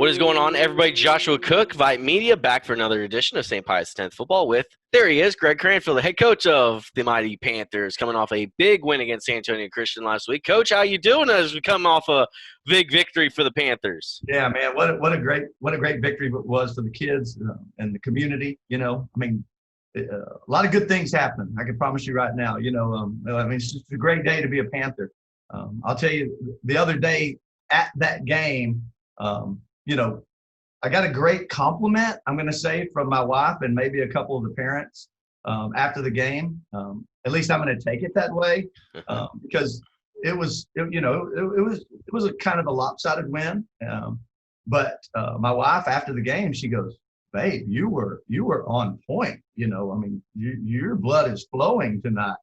What is going on, everybody? Joshua Cook, VYPE Media, back for another edition of St. Pius 10th Football with, there he is, Greg Cranfill, the head coach of the mighty Panthers, coming off a big win against San Antonio Christian last week. Coach, how you doing as we come off a big victory for the Panthers? Yeah, man, what a great victory it was for the kids and the community. A lot of good things happen. I can promise you right now. It's just a great day to be a Panther. I'll tell you, the other day at that game, I got a great compliment, I'm going to say, from my wife and maybe a couple of the parents after the game. At least I'm going to take it that way because it was a kind of a lopsided win. But my wife after the game, she goes, "Babe, you were on point. Your blood is flowing tonight."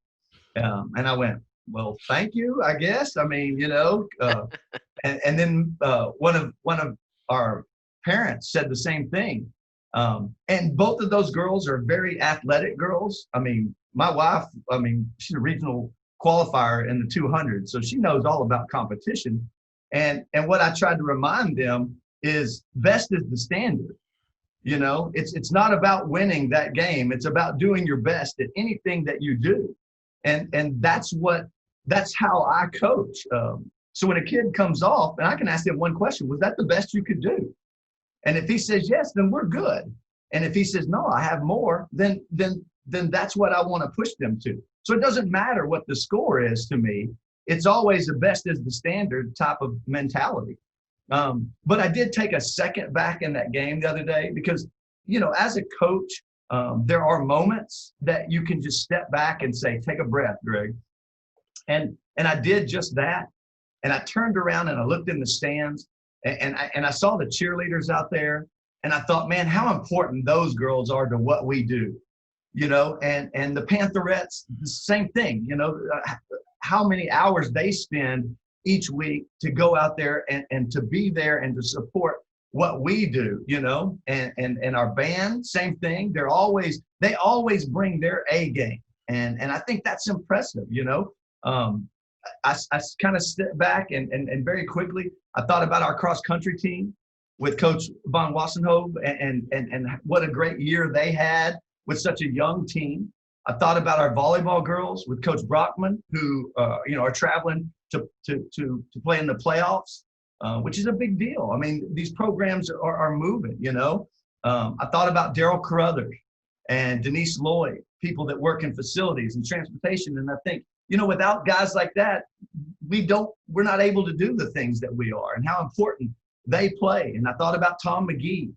And I went, "Well, thank you, I guess. And then one of our parents said the same thing. And both of those girls are very athletic girls. My wife, she's a regional qualifier in the 200, so she knows all about competition. And what I tried to remind them is best is the standard. It's not about winning that game. It's about doing your best at anything that you do. And that's how I coach. So when a kid comes off, and I can ask him one question, was that the best you could do? And if he says yes, then we're good. And if he says, no, I have more, then that's what I want to push them to. So it doesn't matter what the score is to me. It's always the best is the standard type of mentality. But I did take a second back in that game the other day because, as a coach, there are moments that you can just step back and say, take a breath, Greg. And I did just that. And I turned around and I looked in the stands and I saw the cheerleaders out there. And I thought, man, how important those girls are to what we do, and the Pantherettes, the same thing, how many hours they spend each week to go out there and to be there and to support what we do, and our band, same thing. They always bring their A game. And I think that's impressive, I kind of stepped back and very quickly, I thought about our cross-country team with Coach Von Wassenhove and what a great year they had with such a young team. I thought about our volleyball girls with Coach Brockman, who are traveling to play in the playoffs, which is a big deal. These programs are moving, I thought about Daryl Carruthers and Denise Lloyd, people that work in facilities and transportation, and I think, without guys like that, we're not able to do the things that we are and how important they play. And I thought about Tom McGee,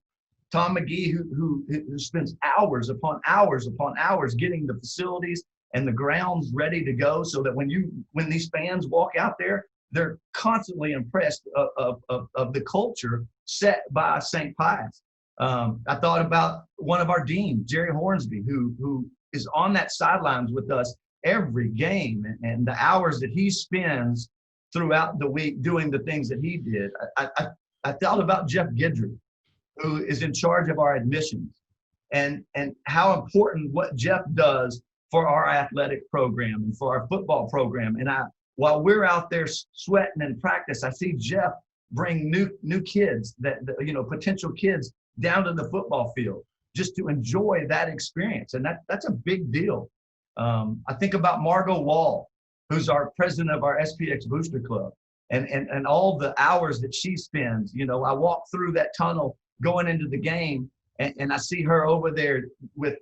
who spends hours upon hours upon hours getting the facilities and the grounds ready to go so that when these fans walk out there, they're constantly impressed of the culture set by St. Pius. I thought about one of our deans, Jerry Hornsby, who is on that sidelines with us every game and the hours that he spends throughout the week doing the things that he did. I thought about Jeff Gidry, who is in charge of our admissions and how important what Jeff does for our athletic program and for our football program. And while we're out there sweating in practice, I see Jeff bring new kids potential kids down to the football field just to enjoy that experience. And that's a big deal. I think about Margot Wall, who's our president of our SPX Booster Club, and all the hours that she spends. I walk through that tunnel going into the game, and I see her over there with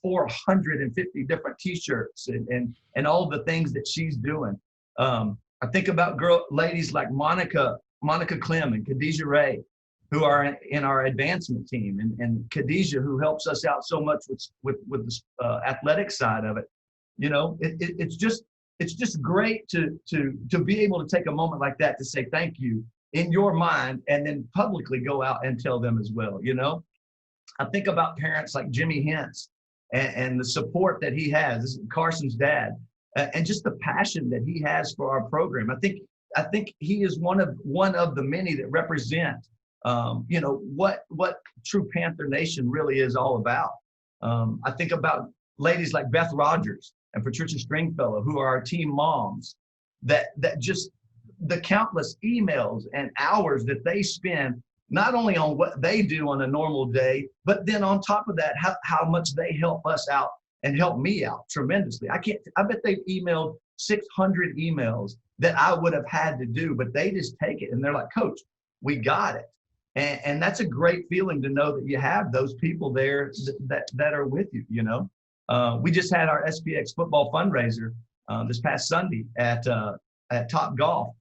450 different T-shirts and all the things that she's doing. I think about ladies like Monica Clem and Khadijah Ray, who are in our advancement team, and Khadijah, who helps us out so much with the athletic side of it. It's just great to be able to take a moment like that to say thank you in your mind and then publicly go out and tell them as well. I think about parents like Jimmy Hintz and the support that he has. This is Carson's dad, and just the passion that he has for our program. I think he is one of the many that represent what true Panther Nation really is all about. I think about ladies like Beth Rogers and Patricia Stringfellow, who are our team moms, that just the countless emails and hours that they spend not only on what they do on a normal day, but then on top of that, how much they help us out and help me out tremendously. I bet they've emailed 600 emails that I would have had to do, but they just take it and they're like, Coach, we got it. And that's a great feeling to know that you have those people there that are with you, you know. We just had our SPX football fundraiser this past Sunday at Top Golf.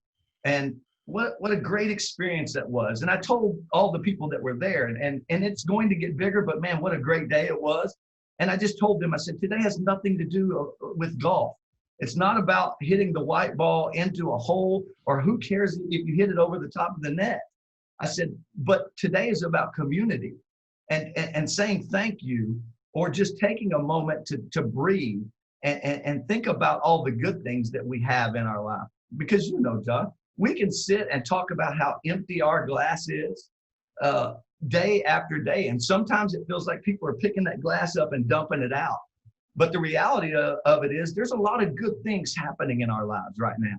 And what a great experience that was. And I told all the people that were there, and it's going to get bigger, but man, what a great day it was. And I just told them, I said, today has nothing to do with golf. It's not about hitting the white ball into a hole, or who cares if you hit it over the top of the net. I said, but today is about community and saying thank you, or just taking a moment to breathe and think about all the good things that we have in our life. Because, you know, John, we can sit and talk about how empty our glass is day after day. And sometimes it feels like people are picking that glass up and dumping it out. But the reality of it is there's a lot of good things happening in our lives right now.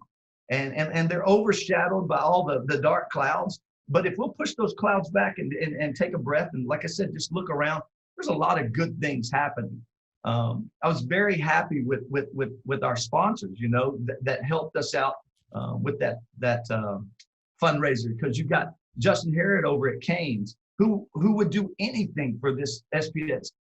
And they're overshadowed by all the dark clouds. But if we'll push those clouds back and take a breath, and like I said, just look around, there's a lot of good things happening. I was very happy with our sponsors, you know, that helped us out with that fundraiser, because you've got Justin Harrod over at Canes, who would do anything for this SPX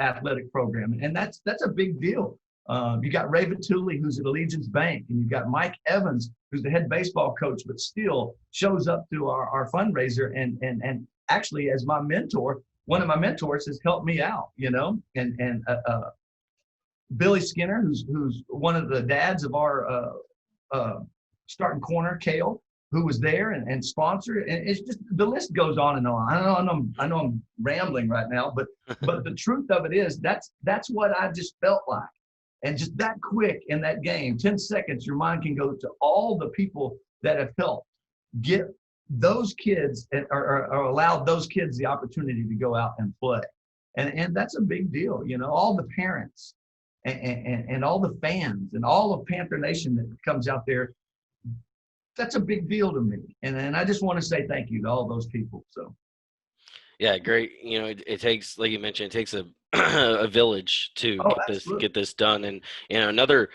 athletic program. And that's a big deal. You got Ray Vituli, who's at Allegiance Bank, and you've got Mike Evans, who's the head baseball coach, but still shows up to our fundraiser. And actually, as my mentor, one of my mentors has helped me out, you know, and Billy Skinner, who's one of the dads of our starting corner, Kale, who was there and sponsored, and it's just, the list goes on and on. I know I'm rambling right now, but the truth of it is that's what I just felt like. And just that quick in that game, 10 seconds, your mind can go to all the people that have helped get those kids or allowed those kids the opportunity to go out and play. And that's a big deal, you know, all the parents and all the fans and all of Panther Nation that comes out there. That's a big deal to me. And I just want to say thank you to all those people. So. Yeah, great. You know, it takes, like you mentioned, it takes a a village to get this done. And you know, another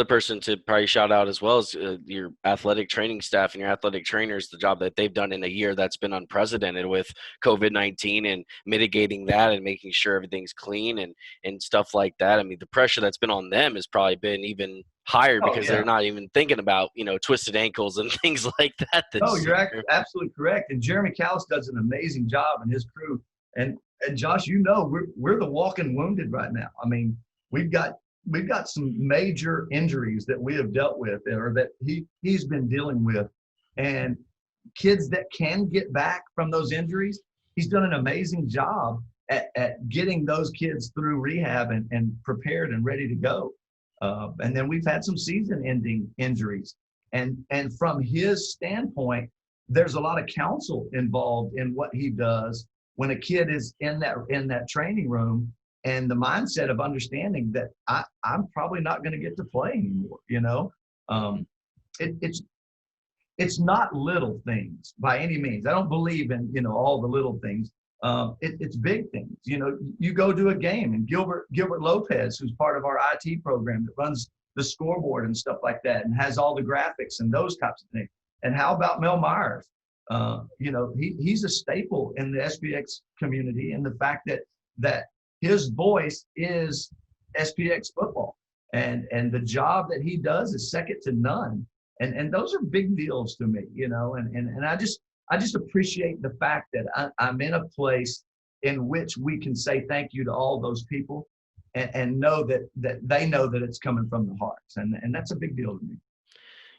person to probably shout out as well is your athletic training staff and your athletic trainers, the job that they've done in a year that's been unprecedented with COVID-19 and mitigating that and making sure everything's clean and stuff like that. I mean, the pressure that's been on them has probably been even higher because they're not even thinking about, you know, twisted ankles and things like that. Oh, you're absolutely correct. And Jeremy Callis does an amazing job, and his crew. And Josh, you know, we're the walking wounded right now. I mean, we've got some major injuries that we have dealt with, or that he's been dealing with, and kids that can get back from those injuries. He's done an amazing job at getting those kids through rehab and prepared and ready to go. And then we've had some season-ending injuries, and from his standpoint, there's a lot of counsel involved in what he does when a kid is in that training room, and the mindset of understanding that I'm probably not going to get to play anymore. You know, it's not little things by any means. I don't believe in, you know, all the little things. It's big things. You know, you go to a game, and Gilbert Lopez, who's part of our IT program that runs the scoreboard and stuff like that, and has all the graphics and those types of things. And how about Mel Myers? You know, he's a staple in the SPX community, and the fact that his voice is SPX football, and the job that he does is second to none. And those are big deals to me, you know, and I just appreciate the fact that I'm in a place in which we can say thank you to all those people and know that they know that it's coming from the hearts. And that's a big deal to me.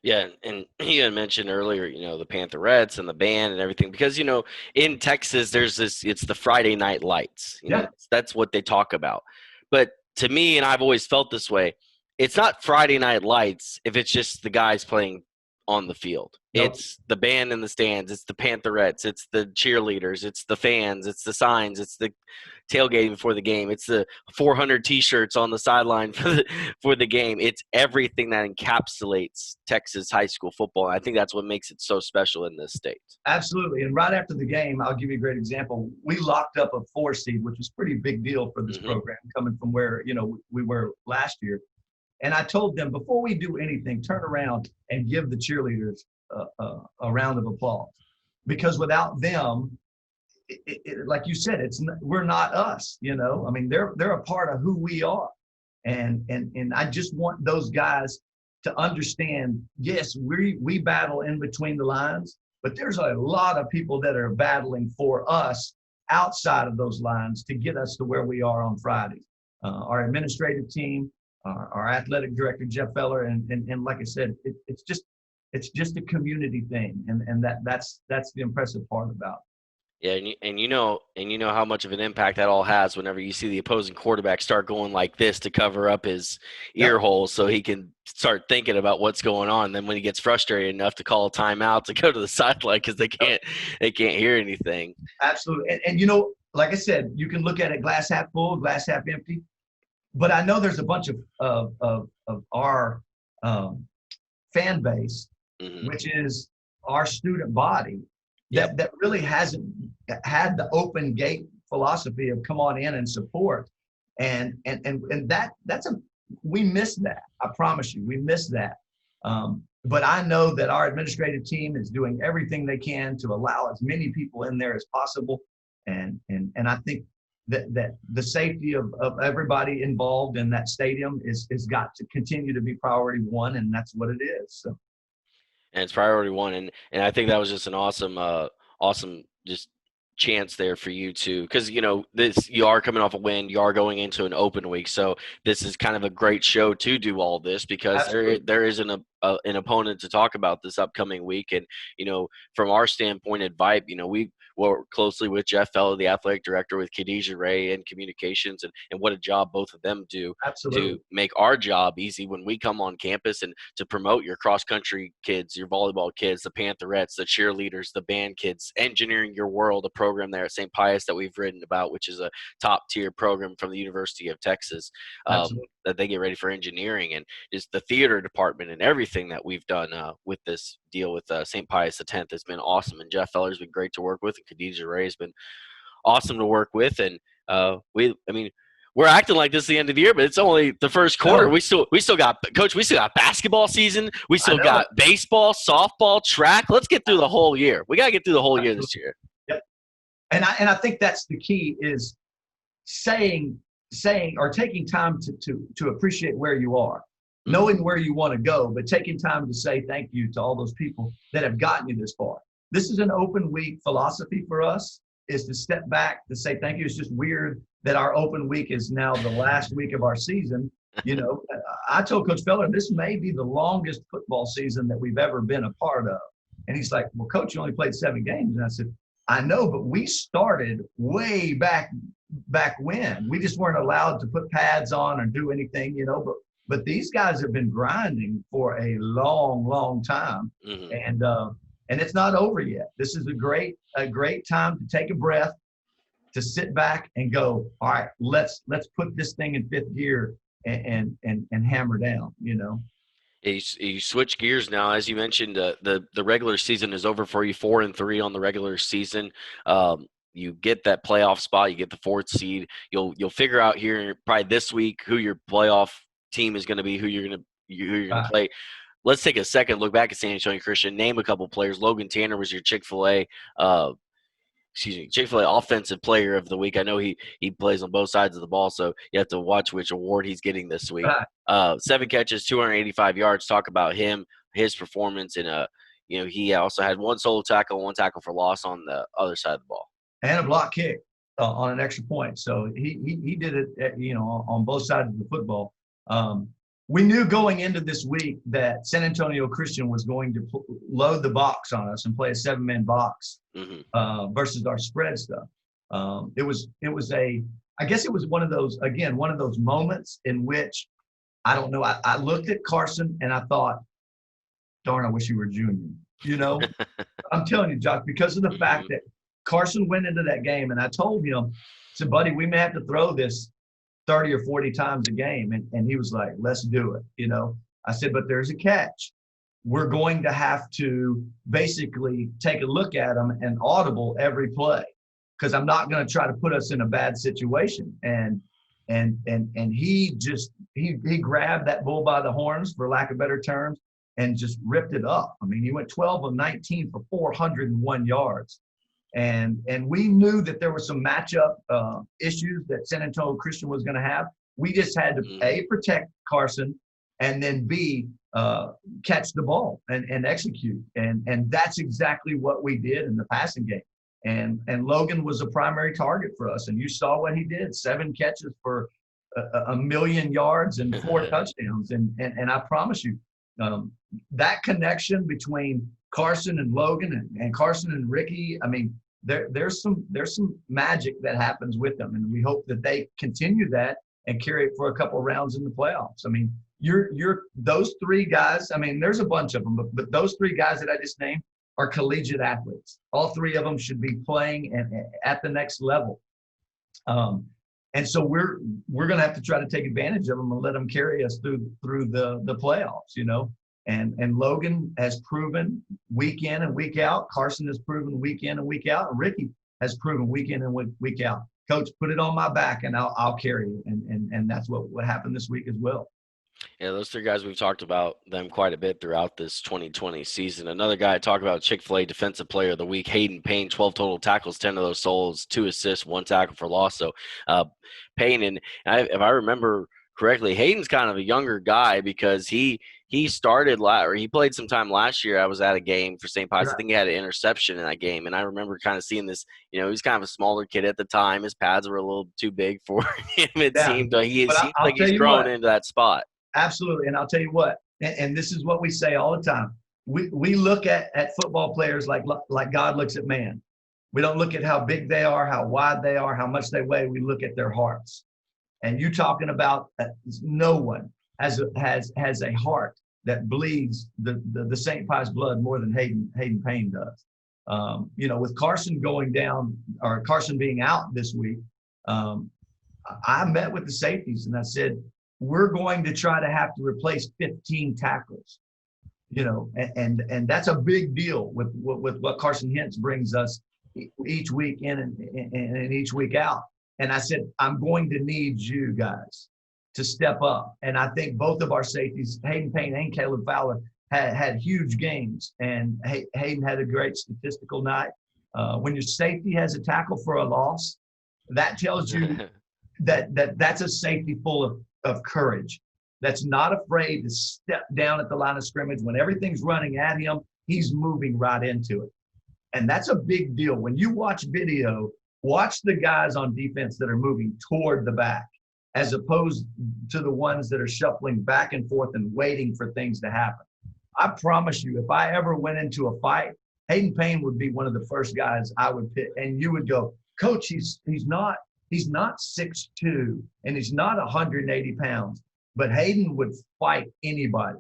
Yeah, and you had mentioned earlier, you know, the Pantherettes and the band and everything, because, you know, in Texas, there's this, it's the Friday Night Lights. You know, that's what they talk about. But to me, and I've always felt this way, it's not Friday Night Lights if it's just the guys playing on the field. Nope. It's the band in the stands. It's the Pantherettes. It's the cheerleaders. It's the fans. It's the signs. It's the tailgating before the game. It's the 400 T-shirts on the sideline for the game. It's everything that encapsulates Texas high school football. And I think that's what makes it so special in this state. Absolutely. And right after the game, I'll give you a great example. We locked up a 4 seed, which was a pretty big deal for this program, coming from where, we were last year. And I told them, before we do anything, turn around and give the cheerleaders a round of applause. Because without them, like you said, we're not us, I mean, they're a part of who we are. And I just want those guys to understand, yes, we battle in between the lines, but there's a lot of people that are battling for us outside of those lines to get us to where we are on Fridays. Our administrative team, our athletic director, Jeff Feller, and like I said, it's just a community thing. And that's the impressive part about it. Yeah, and you know how much of an impact that all has whenever you see the opposing quarterback start going like this to cover up his ear holes so he can start thinking about what's going on. And then when he gets frustrated enough to call a timeout to go to the sideline because they can't hear anything. Absolutely, and like I said, you can look at it glass half full, glass half empty. But I know there's a bunch of our fan base, which is our student body, that really hasn't had the open gate philosophy of come on in and support. And we miss that. I promise you, we miss that. But I know that our administrative team is doing everything they can to allow as many people in there as possible. And I think that the safety of everybody involved in that stadium is got to continue to be priority one, and that's what it is. So. And it's priority one, and I think that was just an awesome just chance there for you to, because you are coming off a win, you are going into an open week, so this is kind of a great show to do all this because there is an opponent to talk about this upcoming week. And from our standpoint at VYPE, we work closely with Jeff Feller, the athletic director, with Khadijah Ray and communications, and what a job both of them do to make our job easy when we come on campus and to promote your cross-country kids, your volleyball kids, the Pantherettes, the cheerleaders, the band kids, Engineering Your World, a program there at St. Pius that we've written about, which is a top-tier program from the University of Texas, that they get ready for engineering, and just the theater department and everything that we've done with this deal with St. Pius X has been awesome. And Jeff Feller's been great to work with, and Khadijah Ray has been awesome to work with. And we're acting like this at the end of the year, but it's only the first quarter. We still got, Coach, we still got basketball season. We still got baseball, softball, track. Let's get through the whole year. We got to get through the whole year this year. Yep. And I think that's the key, is saying or taking time to appreciate where you are, knowing where you want to go, but taking time to say thank you to all those people that have gotten you this far. This is an open week philosophy for us, is to step back, to say thank you. It's just weird that our open week is now the last week of our season. I told Coach Feller, this may be the longest football season that we've ever been a part of. And he's like, well, Coach, you only played 7 games. And I said, I know, but we started way back when. We just weren't allowed to put pads on or do anything, but these guys have been grinding for a long time. And it's not over yet. This is a great time to take a breath, to sit back and go, all right, let's put this thing in 5th gear and hammer down, You switch gears now, as you mentioned. The regular season is over for you, 4-3 on the regular season. You get that playoff spot, you get the 4th seed. You'll figure out here probably this week who your playoff team is going to be, who you're going to play. Let's take a second look back at San Antonio Christian. Name a couple players. Logan Tanner was your Chick-fil-A offensive player of the week. I know he plays on both sides of the ball, so you have to watch which award he's getting this week. 7 catches, 285 yards. Talk about him, his performance, and he also had 1 solo tackle, 1 tackle for loss on the other side of the ball, and a block kick on an extra point. So he did it, on both sides of the football. We knew going into this week that San Antonio Christian was going to load the box on us and play a 7-man box versus our spread stuff. It was one of those moments in which, I don't know, I looked at Carson and I thought, darn, I wish he were junior. I'm telling you, Josh, because of the fact that Carson went into that game, and I told him, said, buddy, we may have to throw this 30 or 40 times a game. And he was like, let's do it. You know, I said, but there's a catch. We're going to have to basically take a look at them and audible every play, because I'm not going to try to put us in a bad situation. And he grabbed that bull by the horns, for lack of better terms, and just ripped it up. I mean, he went 12 of 19 for 401 yards. And we knew that there were some matchup issues that San Antonio Christian was going to have. We just had to, A, protect Carson, and then B, catch the ball and execute. And that's exactly what we did in the passing game. And Logan was a primary target for us. And you saw what he did, 7 catches for a million yards and 4 touchdowns. And I promise you, that connection between Carson and Logan and Carson and Ricky, I mean, there's some magic that happens with them. And we hope that they continue that and carry it for a couple of rounds in the playoffs. I mean, you're those 3 guys, I mean, there's a bunch of them, but those 3 guys that I just named are collegiate athletes. All 3 of them should be playing at the next level. And so we're going to have to try to take advantage of them and let them carry us through the playoffs, you know. And Logan has proven week in and week out. Carson has proven week in and week out. And Ricky has proven week in and week out. Coach, put it on my back and I'll carry it. And that's what happened this week as well. Yeah, those 3 guys, we've talked about them quite a bit throughout this 2020 season. Another guy I talk about, Chick-fil-A Defensive Player of the Week, Hayden Payne, 12 total tackles, 10 of those souls, 2 assists, 1 tackle for loss. So Payne, and if I remember correctly, Hayden's kind of a younger guy because he started or he played some time last year. I was at a game for St. Pius. Right. I think he had an interception in that game, and I remember kind of seeing this. You know, he's kind of a smaller kid at the time. His pads were a little too big for him. It seemed like he's growing into that spot. Absolutely, and I'll tell you what, and this is what we say all the time. We look at football players like God looks at man. We don't look at how big they are, how wide they are, how much they weigh. We look at their hearts. And you talking about no one has a heart that bleeds the St. Pius blood more than Hayden Payne does. You know, with Carson going down, or Carson being out this week, I met with the safeties and I said, we're going to try to have to replace 15 tackles, you know, and that's a big deal with what Carson Hentz brings us each week in and each week out. And I said, I'm going to need you guys to step up. And I think both of our safeties, Hayden Payne and Caleb Fowler, had huge games. And Hayden had a great statistical night. When your safety has a tackle for a loss, that tells you that's a safety full of courage, that's not afraid to step down at the line of scrimmage. When everything's running at him, he's moving right into it. And that's a big deal. When you watch video, watch the guys on defense that are moving toward the back, as opposed to the ones that are shuffling back and forth and waiting for things to happen. I promise you, if I ever went into a fight, Hayden Payne would be one of the first guys I would pick. And you would go, Coach, he's not 6'2", and he's not 180 pounds, but Hayden would fight anybody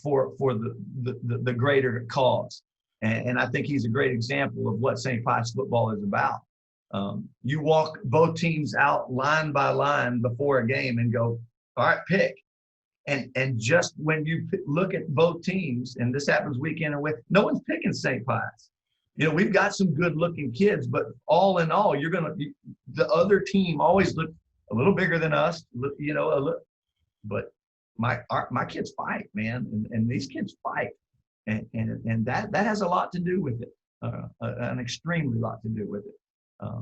for the greater cause. And I think he's a great example of what St. Pius football is about. You walk both teams out line by line before a game and go, all right, pick. And just when you look at both teams, and this happens week in and week, no one's picking St. Pius. You know, we've got some good-looking kids, but all in all, the other team always look a little bigger than us, you know. But my kids fight, man, and these kids fight, and that has a lot to do with it, an extremely lot to do with it.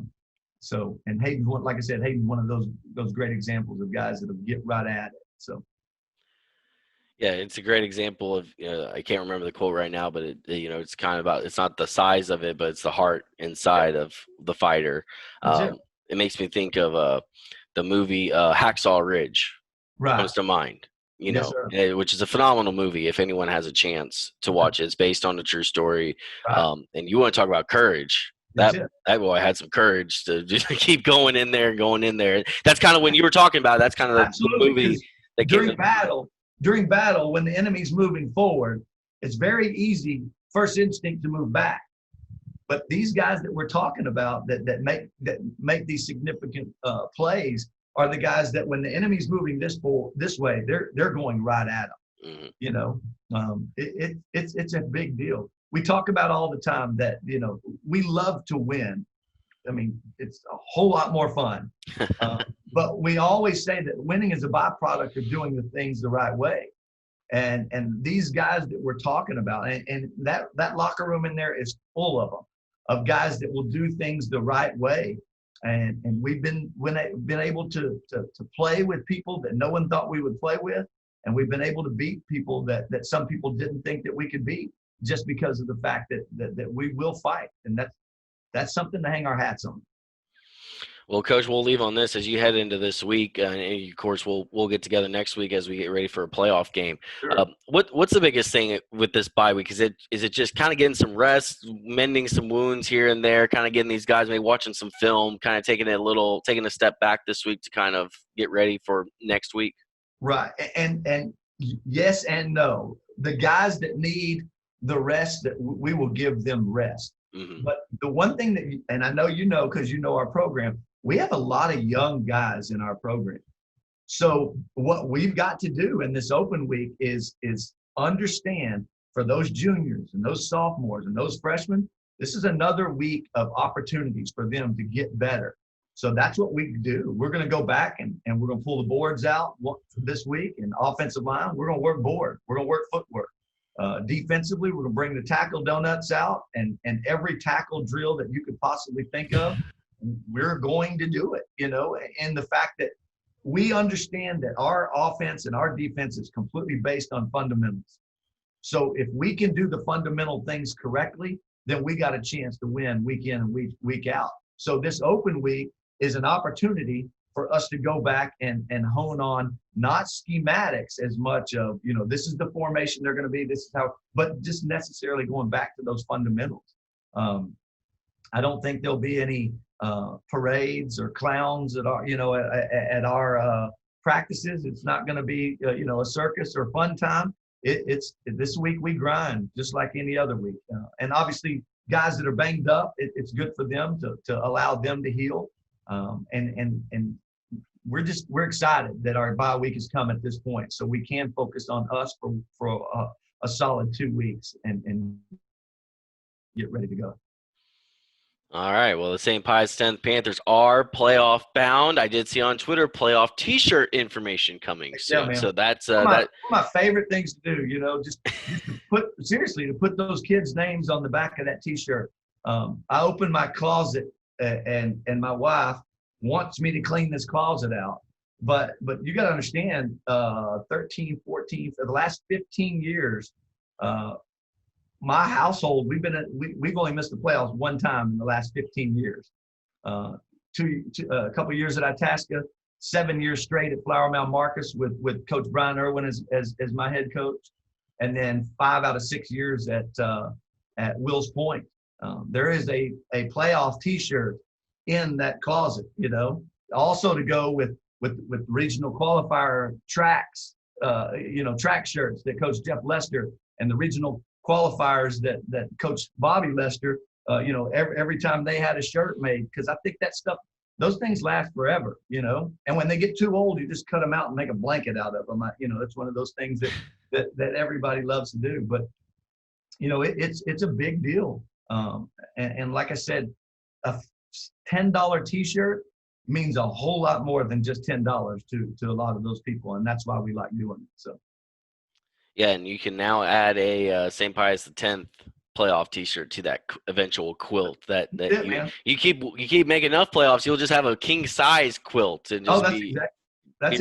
So, and Hayden's one, like I said, Hayden's one of those great examples of guys that'll get right at it. So. Yeah, it's a great example of, I can't remember the quote right now, but it's kind of about, it's not the size of it, but it's the heart inside of the fighter. It makes me think of the movie Hacksaw Ridge. Right. Comes to mind, which is a phenomenal movie. If anyone has a chance to watch it, it's based on a true story. Right. And you want to talk about courage. That boy had some courage to just keep going in there. That's kind of when you were talking about, that's kind of the movie that during battle, when the enemy's moving forward, it's very easy, first instinct, to move back. But these guys that we're talking about that make these significant plays are the guys that when the enemy's moving this way, they're going right at them. Mhm. You know, it's a big deal. We talk about all the time that, you know, we love to win. I mean, it's a whole lot more fun. But we always say that winning is a byproduct of doing the things the right way. And these guys that we're talking about, and that locker room in there is full of them, of guys that will do things the right way. And we've been able to play with people that no one thought we would play with. And we've been able to beat people that some people didn't think that we could beat, just because of the fact that we will fight. And that's something to hang our hats on. Well, Coach, we'll leave on this as you head into this week, and of course, we'll get together next week as we get ready for a playoff game. Sure. What's the biggest thing with this bye week? Is it just kind of getting some rest, mending some wounds here and there, kind of getting these guys maybe watching some film, kind of taking a step back this week to kind of get ready for next week? Right, and yes and no. The guys that need the rest, that we will give them rest. Mm-hmm. But the one thing that, and I know you know because you know our program, we have a lot of young guys in our program. So what we've got to do in this open week is understand for those juniors and those sophomores and those freshmen, this is another week of opportunities for them to get better. So that's what we do. We're going to go back and we're going to pull the boards out this week. And offensive line, we're going to work board. We're going to work footwork. Defensively, we're going to bring the tackle donuts out and every tackle drill that you could possibly think of, we're going to do it, you know, and the fact that we understand that our offense and our defense is completely based on fundamentals. So if we can do the fundamental things correctly, then we got a chance to win week in and week out. So this open week is an opportunity for us to go back and hone on not schematics as much of, you know, this is the formation they're going to be, this is how, but just necessarily going back to those fundamentals. I don't think there'll be any parades or clowns at our, you know, at our practices. It's not going to be, you know, a circus or fun time. It's this week we grind just like any other week. And obviously guys that are banged up, it's good for them to allow them to heal. And we're excited that our bye week has come at this point, so we can focus on us for a solid 2 weeks and get ready to go. All right. Well, the St. Pius 10th Panthers are playoff bound. I did see on Twitter playoff T-shirt information coming soon. Man. So that's one of my favorite things to do. You know, just to put those kids' names on the back of that T-shirt. I opened my closet and my wife wants me to clean this closet out. But you got to understand, 13, 14, for the last 15 years, my household, we've only missed the playoffs one time in the last 15 years. A couple of years at Itasca, 7 years straight at Flower Mound Marcus with Coach Brian Irwin as my head coach, and then 5 out of 6 years at Wills Point. There is a playoff T-shirt in that closet, you know. Also to go with regional qualifier tracks, you know, track shirts that Coach Jeff Lester and the regional qualifiers that Coach Bobby Lester, you know, every time they had a shirt made, because I think that stuff, those things last forever, you know. And when they get too old, you just cut them out and make a blanket out of them. You know, it's one of those things that everybody loves to do. But you know, it's a big deal. And like I said, a $10 T-shirt means a whole lot more than just $10 to a lot of those people, and that's why we like doing it. So. Yeah, and you can now add a St. Pius X playoff T-shirt to that eventual quilt. You keep making enough playoffs, you'll just have a king size quilt and just be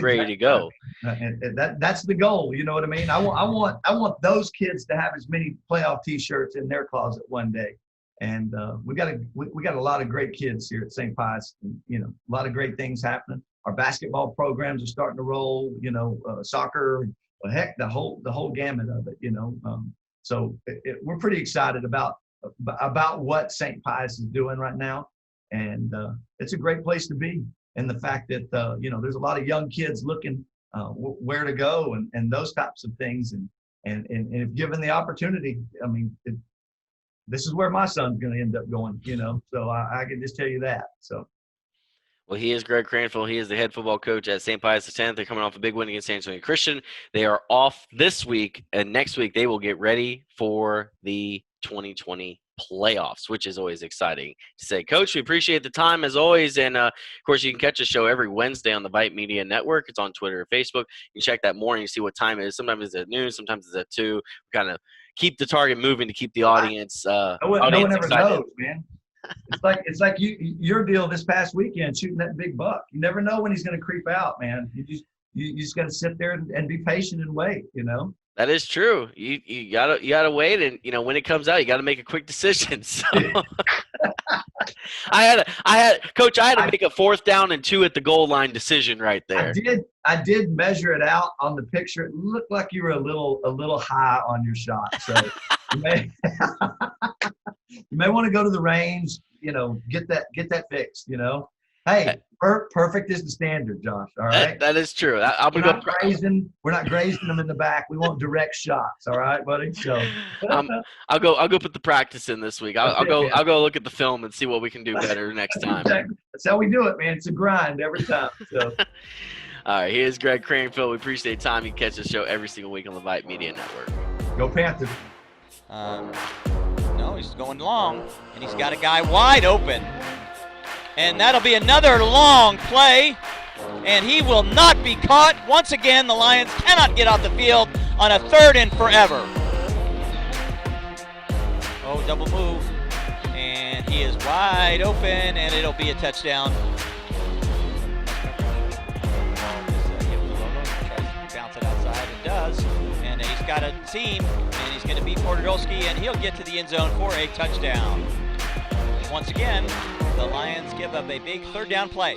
ready to go. That's the goal. You know what I mean? I want those kids to have as many playoff T-shirts in their closet one day. And we got a lot of great kids here at St. Pius. And, you know, a lot of great things happening. Our basketball programs are starting to roll. You know, soccer. Well, heck, the whole gamut of it, you know. So we're pretty excited about what St. Pius is doing right now, and it's a great place to be. And the fact that you know, there's a lot of young kids looking where to go and those types of things, and if given the opportunity, I mean, this is where my son's going to end up going, so I can just tell you that. So. Well, he is Greg Cranfill. He is the head football coach at St. Pius X. They're coming off a big win against San Antonio Christian. They are off this week, and next week they will get ready for the 2020 playoffs, which is always exciting to say. Coach, we appreciate the time as always, and of course you can catch the show every Wednesday on the VYPE Media Network. It's on Twitter or Facebook. You can check that morning and see what time it is. Sometimes it's at noon, sometimes it's at 2. We kind of keep the target moving to keep the audience no one ever excited. knows, man. It's like your deal this past weekend shooting that big buck. You never know when he's going to creep out, man. You just got to sit there and be patient and wait. That is true. You gotta wait, and when it comes out, you gotta make a quick decision. So I had to make a 4th down and 2 at the goal line decision right there. I did measure it out on the picture. It looked like you were a little high on your shot. So you may want to go to the range, get that fixed, Hey, perfect is the standard, Josh. All right. That is true. We're not grazing them in the back. We want direct shots. All right, buddy. So I'll go put the practice in this week. I'll go look at the film and see what we can do better next time. That's how we do it, man. It's a grind every time. So. All right, here's Greg Cranfill. We appreciate the time. You can catch the show every single week on the VYPE Media Network. Go Panthers. No, he's going long, and he's got a guy wide open. And that'll be another long play, and he will not be caught. Once again, the Lions cannot get off the field on a 3rd and forever. Oh, double move, and he is wide open, and it'll be a touchdown. Tries to bounce it outside, it does, and he's got a seam, and he's going to beat Portugolski, and he'll get to the end zone for a touchdown. Once again, the Lions give up a big 3rd down play.